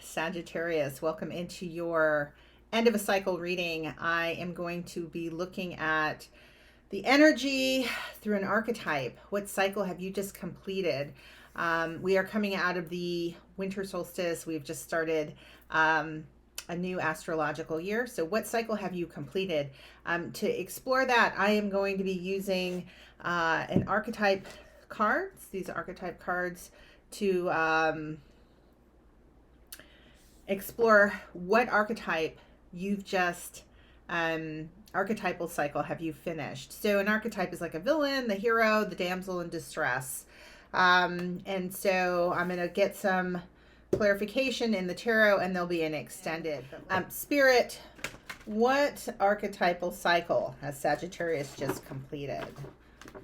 Sagittarius, welcome into your end of a cycle reading. I am going to be looking at the energy through an archetype. What cycle have you just completed? We are coming out of the winter solstice. We've just started a new astrological year. So what cycle have you completed? To explore that, I am going to be using an archetype cards, these archetype cards, to explore what archetype you've just archetypal cycle have you finished. So an archetype is like a villain, the hero, the damsel in distress. And so I'm going to get some clarification in the tarot, and there'll be an extended. Spirit, what archetypal cycle has Sagittarius just completed?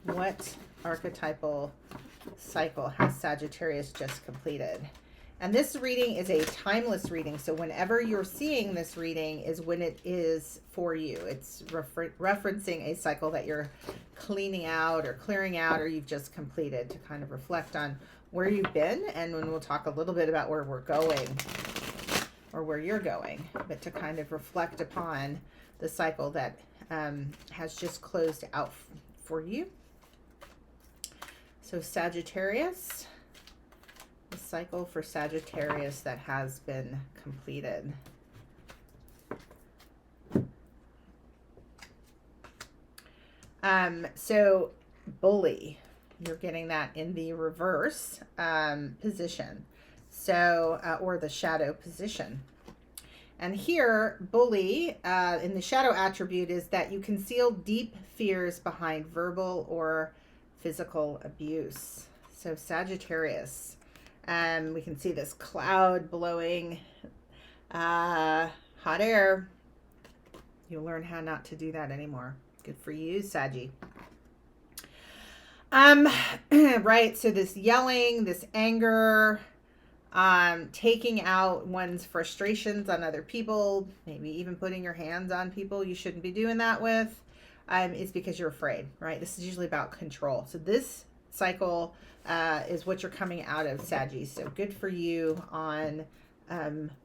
What archetypal cycle has Sagittarius just completed? And this reading is a timeless reading. So whenever you're seeing this reading is when it is for you. It's referencing a cycle that you're cleaning out or clearing out, or you've just completed, to kind of reflect on where you've been. And when we'll talk a little bit about where we're going, or where you're going, but to kind of reflect upon the cycle that has just closed out for you. So Sagittarius, the cycle for Sagittarius that has been completed. So bully, you're getting that in the reverse position. So, or the shadow position. And here, bully, in the shadow attribute, is that you conceal deep fears behind verbal or physical abuse. So Sagittarius, we can see this cloud blowing hot air. You'll learn how not to do that anymore. Good for you, Saggy. Right, so this yelling, this anger, taking out one's frustrations on other people, maybe even putting your hands on people you shouldn't be doing that with, is because you're afraid, right? This is usually about control. So this cycle is what you're coming out of, Saggy. So good for you on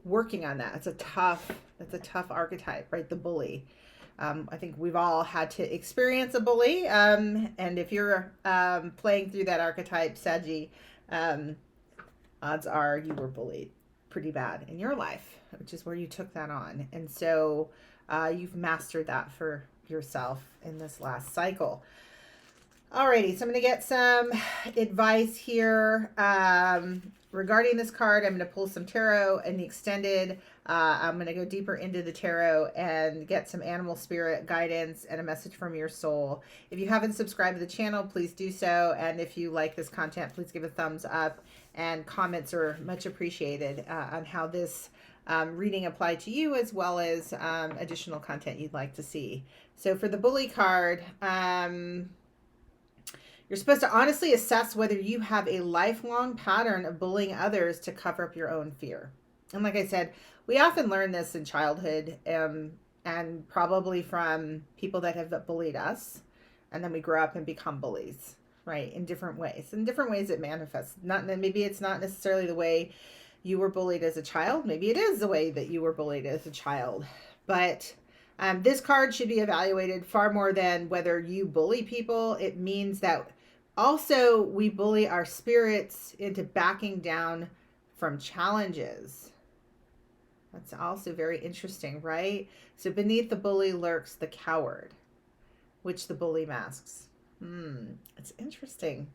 working on that. It's a tough archetype, right? The bully. I think we've all had to experience a bully. And if you're playing through that archetype, Saggy, odds are you were bullied pretty bad in your life, which is where you took that on. And so you've mastered that for yourself in this last cycle. Alrighty, so I'm going to get some advice here regarding this card. I'm going to pull some tarot in the extended. I'm going to go deeper into the tarot and get some animal spirit guidance and a message from your soul. If you haven't subscribed to the channel, please do so. And if you like this content, please give a thumbs up, and comments are much appreciated on how this reading applied to you, as well as additional content you'd like to see. So for the bully card, you're supposed to honestly assess whether you have a lifelong pattern of bullying others to cover up your own fear. And like I said, we often learn this in childhood, and probably from people that have bullied us. And then we grow up and become bullies, right? In different ways. In different ways it manifests. Maybe it's not necessarily the way you were bullied as a child. Maybe it is the way that you were bullied as a child. But this card should be evaluated far more than whether you bully people. It means that also we bully our spirits into backing down from challenges. That's also very interesting, right? So beneath the bully lurks the coward, which the bully masks. It's interesting.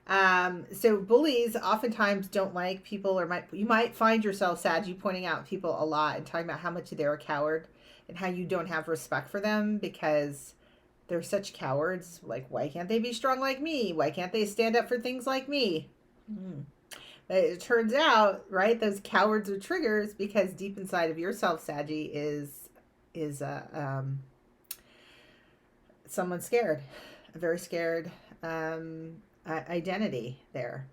So bullies oftentimes don't like people, or you might find yourself, Sag, pointing out people a lot and talking about how much they're a coward and how you don't have respect for them because they're such cowards. Like, why can't they be strong like me? Why can't they stand up for things like me? It turns out, right, those cowards are triggers because deep inside of yourself, Saggy, is someone scared, a very scared identity there.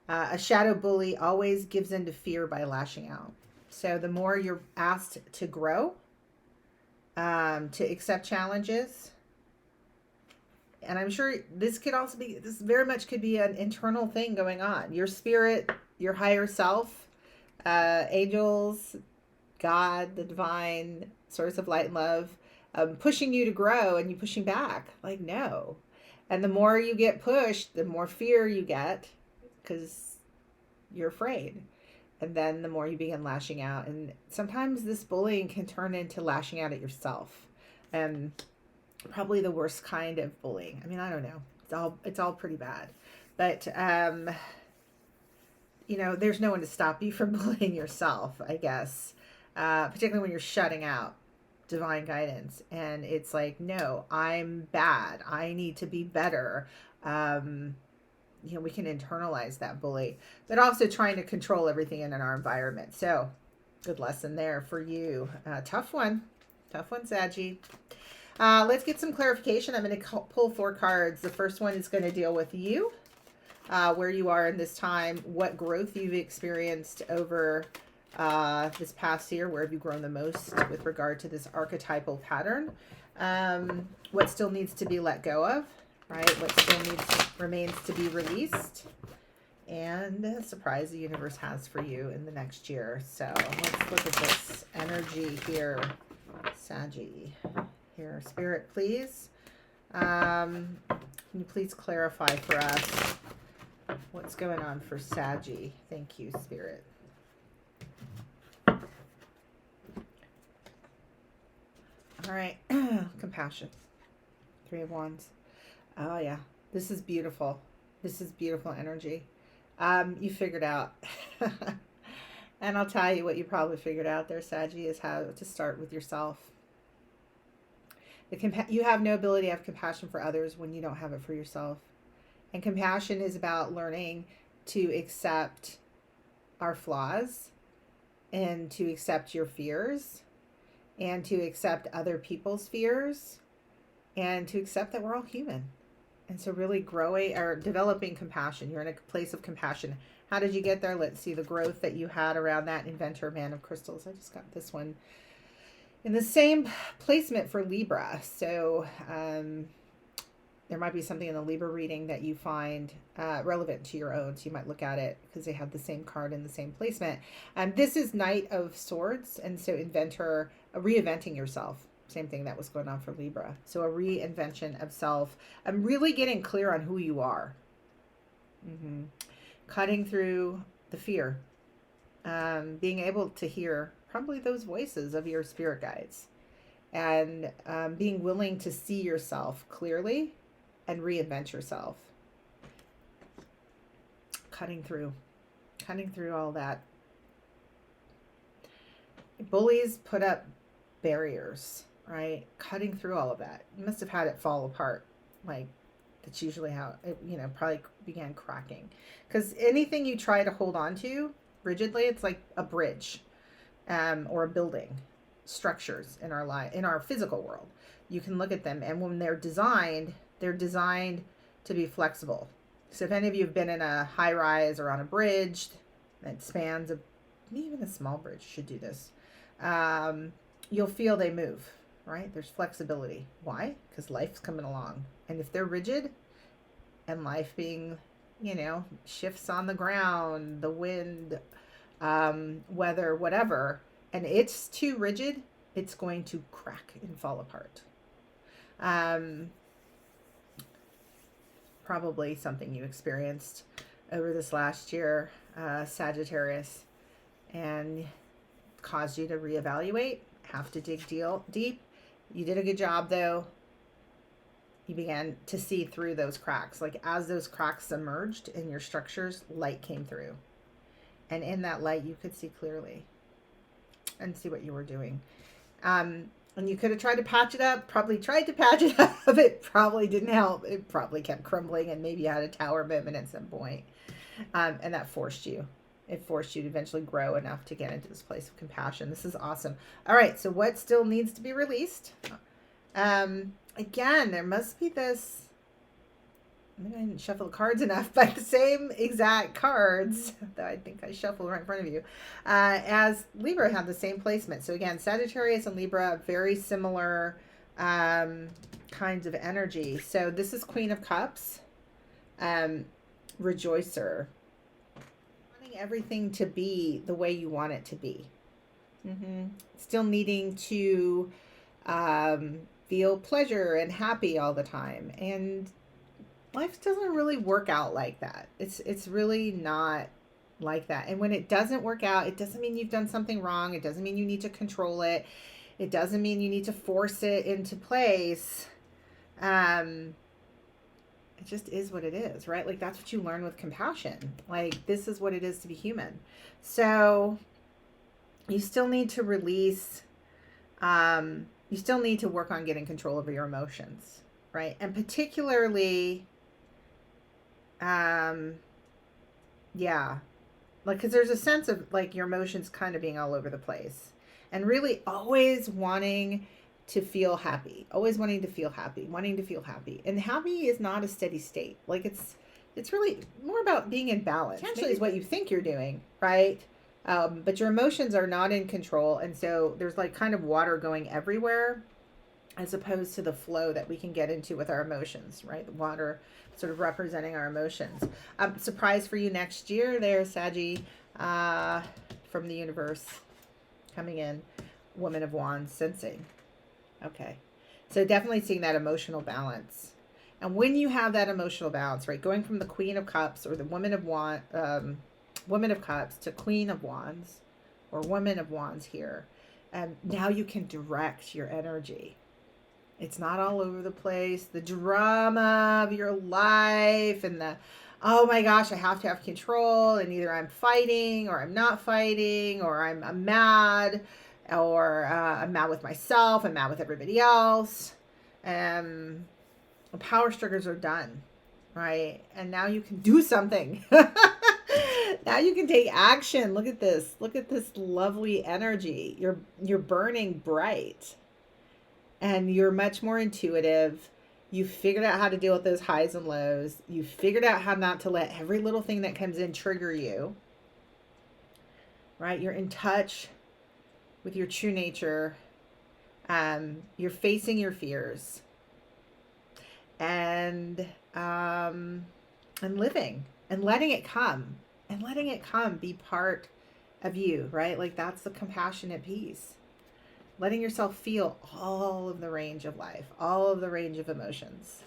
A shadow bully always gives in to fear by lashing out. So the more you're asked to grow, to accept challenges, and I'm sure this very much could be an internal thing going on. Your spirit, your higher self, Angels, God, the divine source of light and love, pushing you to grow and you pushing back. Like, no. And the more you get pushed, the more fear you get because you're afraid. And then the more you begin lashing out. And sometimes this bullying can turn into lashing out at yourself. And probably the worst kind of bullying. I mean, I don't know. It's all pretty bad. But there's no one to stop you from bullying yourself, I guess. Particularly when you're shutting out divine guidance. And it's like, no, I'm bad. I need to be better. We can internalize that bully, but also trying to control everything in our environment. So, good lesson there for you. Tough one, Saggy. Let's get some clarification. I'm going to pull 4 cards. The first one is going to deal with you, where you are in this time, what growth you've experienced over this past year. Where have you grown the most with regard to this archetypal pattern? What still needs to be let go of, right? What still remains to be released, and a surprise the universe has for you in the next year. So let's look at this energy here, Saggy. Here, Spirit, please. Can you please clarify for us what's going on for Saggy? Thank you, Spirit. All right, compassion. 3 of Wands. Oh yeah, this is beautiful. This is beautiful energy. You figured out. And I'll tell you what you probably figured out there, Saggy, is how to start with yourself. You have no ability to have compassion for others when you don't have it for yourself. And compassion is about learning to accept our flaws and to accept your fears and to accept other people's fears and to accept that we're all human. And so really growing or developing compassion. You're in a place of compassion. How did you get there? Let's see the growth that you had around that Inventor, Man of Crystals. I just got this one in the same placement for Libra. So there might be something in the Libra reading that you find relevant to your own. So you might look at it because they have the same card in the same placement. This is Knight of Swords. And so Inventor, reinventing yourself. Same thing that was going on for Libra. So a reinvention of self. I'm really getting clear on who you are. Cutting through the fear. Being able to hear probably those voices of your spirit guides. And being willing to see yourself clearly and reinvent yourself. Cutting through all that. Bullies put up barriers, right? Cutting through all of that. You must have had it fall apart. Like, that's usually how it, probably began cracking. Because anything you try to hold on to rigidly, it's like a bridge or a building. Structures in our life, in our physical world. You can look at them, and when they're designed to be flexible. So if any of you have been in a high rise or on a bridge that spans even a small bridge should do this, you'll feel they move, right? There's flexibility. Why? Because life's coming along. And if they're rigid and life being, shifts on the ground, the wind, weather, whatever, and it's too rigid, it's going to crack and fall apart. Probably something you experienced over this last year, Sagittarius, and caused you to reevaluate, have to dig deep. You did a good job, though. You began to see through those cracks. Like, as those cracks emerged in your structures, light came through. And in that light, you could see clearly and see what you were doing. And you could have tried to patch it up, probably tried to patch it up. It probably didn't help. It probably kept crumbling, and maybe you had a tower moment at some point. And that forced you. It forced you to eventually grow enough to get into this place of compassion. This is awesome. All right, so what still needs to be released? Again, there must be this... Maybe I didn't shuffle the cards enough, but the same exact cards that I think I shuffled right in front of you, as Libra had the same placement. So again, Sagittarius and Libra, very similar kinds of energy. So this is Queen of Cups, Rejoicer. everything to be the way you want it to be. Still needing to feel pleasure and happy all the time. And life doesn't really work out like that. It's really not like that. And when it doesn't work out, it doesn't mean you've done something wrong. It doesn't mean you need to control it. It doesn't mean you need to force it into place. It just is what it is, right? Like, that's what you learn with compassion. Like, this is what it is to be human. So you still need to release, you still need to work on getting control over your emotions, right? And particularly, yeah, like, because there's a sense of like your emotions kind of being all over the place, and really always wanting to feel happy, always wanting to feel happy, wanting to feel happy. And happy is not a steady state. Like, it's really more about being in balance. Potentially is what you think you're doing, right? But your emotions are not in control. And so there's like kind of water going everywhere, as opposed to the flow that we can get into with our emotions, right? The water sort of representing our emotions. Surprise for you next year there, Saggy, from the universe coming in, Woman of Wands, sensing. Okay. So definitely seeing that emotional balance. And when you have that emotional balance, right, going from the Queen of Cups or the Woman of Cups to Queen of Wands or Woman of Wands here, now you can direct your energy. It's not all over the place. The drama of your life and the, oh my gosh, I have to have control, and either I'm fighting or I'm not fighting, or I'm mad, or I'm mad with myself, I'm mad with everybody else. The power struggles are done, right? And now you can do something. Now you can take action. Look at this. Look at this lovely energy. You're burning bright. And you're much more intuitive. You figured out how to deal with those highs and lows. You figured out how not to let every little thing that comes in trigger you. Right? You're in touch with your true nature. You're facing your fears. And living and letting it come. And letting it come be part of you, right? Like, that's the compassionate piece. Letting yourself feel all of the range of life, all of the range of emotions.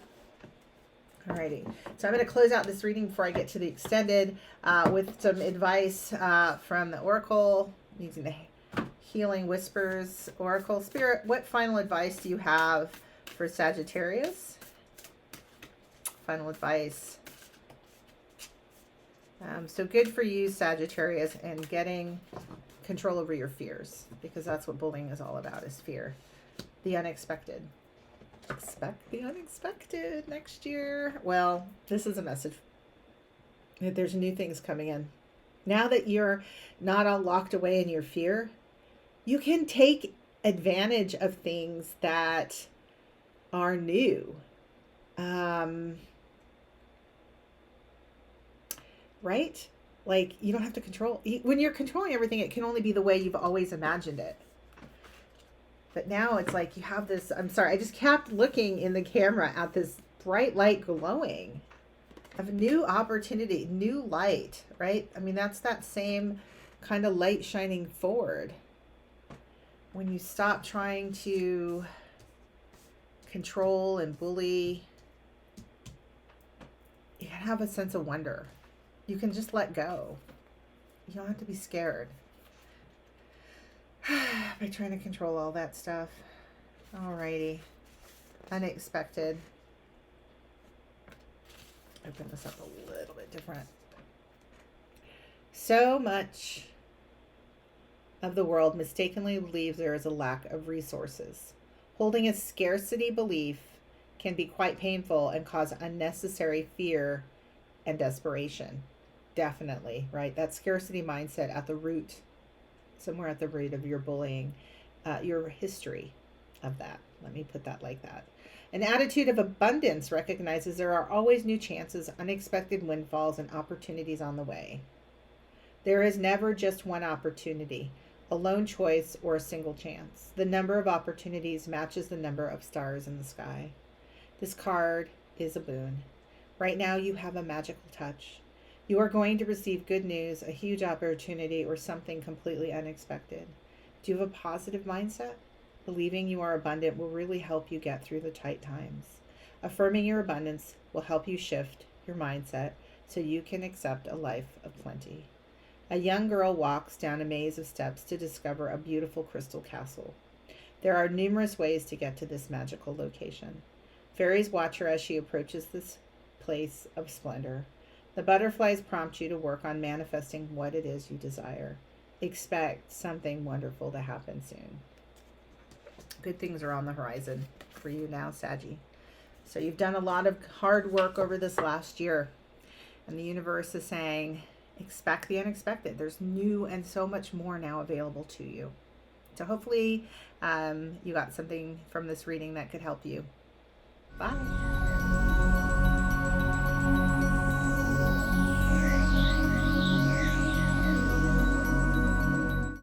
Alrighty. So I'm going to close out this reading before I get to the extended with some advice from the Oracle, using the Healing Whispers Oracle. Spirit, what final advice do you have for Sagittarius? Final advice. So good for you, Sagittarius, and getting control over your fears, because that's what bullying is all about, is fear. The unexpected. Expect the unexpected next year. Well, this is a message that there's new things coming in. Now that you're not all locked away in your fear, you can take advantage of things that are new. Right? Like, you don't have to control. When you're controlling everything, it can only be the way you've always imagined it. But now it's like you have this, I'm sorry, I just kept looking in the camera at this bright light glowing of new opportunity, new light, right? I mean, that's that same kind of light shining forward. When you stop trying to control and bully, you can have a sense of wonder. You can just let go. You don't have to be scared by trying to control all that stuff. Alrighty. Unexpected. Open this up a little bit different. So much of the world mistakenly believes there is a lack of resources. Holding a scarcity belief can be quite painful and cause unnecessary fear and desperation. Definitely, right? That scarcity mindset at the root, somewhere at the root of your bullying, your history of that. Let me put that like that. An attitude of abundance recognizes there are always new chances, unexpected windfalls, and opportunities on the way. There is never just one opportunity, a lone choice, or a single chance. The number of opportunities matches the number of stars in the sky. This card is a boon. Right now you have a magical touch. You are going to receive good news, a huge opportunity, or something completely unexpected. Do you have a positive mindset? Believing you are abundant will really help you get through the tight times. Affirming your abundance will help you shift your mindset so you can accept a life of plenty. A young girl walks down a maze of steps to discover a beautiful crystal castle. There are numerous ways to get to this magical location. Fairies watch her as she approaches this place of splendor. The butterflies prompt you to work on manifesting what it is you desire. Expect something wonderful to happen soon. Good things are on the horizon for you now, Saggy. So you've done a lot of hard work over this last year, and the universe is saying, expect the unexpected. There's new and so much more now available to you. So hopefully you got something from this reading that could help you. Bye.